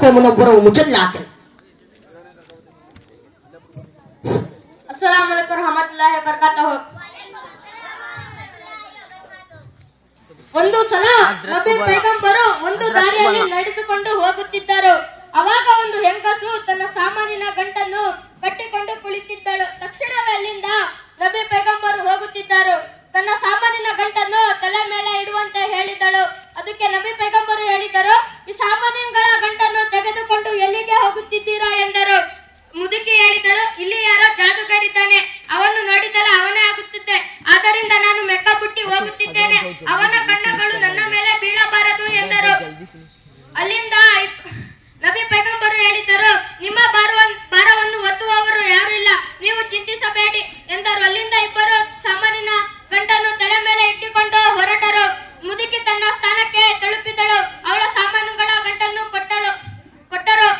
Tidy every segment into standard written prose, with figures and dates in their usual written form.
को मुनव्वर व मुजल्ला करें। अस्सलाम वालेकुम रहमतुल्लाहि व बरकातहू। ಒಂದು ಸಲ ನಬಿ ಪೈಗಂಬರು ಒಂದು ದಾರಿಯಲ್ಲಿ ನಡೆದುಕೊಂಡು ಹೋಗುತ್ತಿದ್ದರು. ಅವಾಗ ಒಂದು ಹೆಂಗಸು ತನ್ನ ಸಾಮಾನಿನ ಗಂಟನ್ನು ಕಟ್ಟಿಕೊಂಡು ಕುಳಿತಿದ್ದಳು. ತಕ್ಷಣವೇ ಅಲ್ಲಿಂದ ನಬಿ ಪೈಗಂಬರು ಹೋಗುತ್ತಿದ್ದರು. ತನ್ನ ಸಾಮಾನಿನ ಗಂಟನ್ನು ತಲೆ ಮೇಲೆ ಇಡುವಂತೆ ಹೇಳಿದಳು. ಅದಕ್ಕೆ ನಬಿ ಪೈಗಂಬರು ಹೇಳಿದರು, ಈ ಸಾಮಾನಿನ ಗಂಟನ್ನು ತೆಗೆದುಕೊಂಡು ಎಲ್ಲಿಗೆ ಹೋಗುತ್ತಿದ್ದೀರಾ ಎಂದರು. ಮುದುಕಿ ಹೇಳಿದಳು, ಇಲ್ಲಿ ಯಾರೋ ಜಾದುಗಾರಿದ್ದಾನೆ, ಅವನು ನೋಡಿದಲ್ಲ ಅವನೇ ಆಗುತ್ತಿದ್ದೆ, ಆದ್ದರಿಂದ ನಾನು ಮೆಕ್ಕ ಬಿಟ್ಟು ಹೋಗುತ್ತಿದ್ದೇನೆ, ಅವನ ಕಣ್ಣುಗಳು ನನ್ನ ಮೇಲೆ ಬೀಳಬಾರದು ಎಂದರು. ಅಲ್ಲಿಂದ ನಬಿ ಪೈಗಂಬರು ಹೇಳಿದರು, ನಿಮ್ಮ ಭಾರವನ್ನು ಒತ್ತುವವರು ಯಾರು ಇಲ್ಲ, ನೀವು ಚಿಂತಿಸಬೇಡಿ ಎಂದರು. ಅಲ್ಲಿಂದ ಇಬ್ಬರು ಸಾಮಾನಿನ ಗಂಟನ್ನು ತಲೆ ಮೇಲೆ ಇಟ್ಟುಕೊಂಡು ಹೊರಟರು. ಮುದುಕಿ ತನ್ನ ಸ್ಥಾನಕ್ಕೆ ತಲುಪಿದಳು. ಅವಳ ಸಾಮಾನುಗಳ ಗಂಟನ್ನು ಕೊಟ್ಟರು.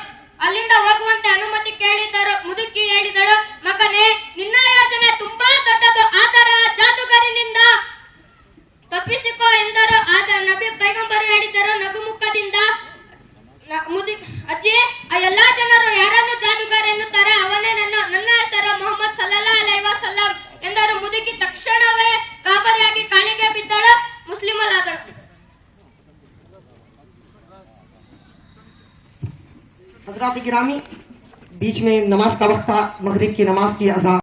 ಅಲ್ಲಿಂದ ಹೋಗುವಂತೆ ಅನುಮತಿ ಕೇಳಿದರು. ಮುದುಕಿ ಹೇಳಿದಳು, ಮಗನೇ, ನಿನ್ನ ಯೋಜನೆ ತುಂಬಾ ದೊಡ್ಡದು, ಆದರೆ ಜಾದುಗಾರಿನಿಂದ ತಪ್ಪಿಸಿಕೋ ಎಂದರು. ಆದ ನಬಿ ಪೈಗಂಬರು ಹೇಳಿದರು ನಗುಮುಖದಿಂದ, ಅಜ್ಜಿ, ಆ ಎಲ್ಲಾ ಜನರು ಯಾರನ್ನು ಜಾದುಗಾರ ಎನ್ನುತ್ತಾರೆ, ಅವನೇ ನನ್ನ ಹೆಸರು ಮೊಹಮ್ಮದ್ ಸಲ್ಲಲ್ಲಾಹು ಅಲೈಹಿ ವಸಲ್ಲಂ ಎಂದರು. ಮುದುಕಿ ತಕ್ಷಣವೇ ಗಾಬರಿಯಾಗಿ ಕಾಲಿಗೆ ಬಿದ್ದಳು, ಮುಸ್ಲಿಮಳಾದಳು. हजरात गिरामी, बीच में नमाज का वक्त था, मगरिब की नमाज की अज़ान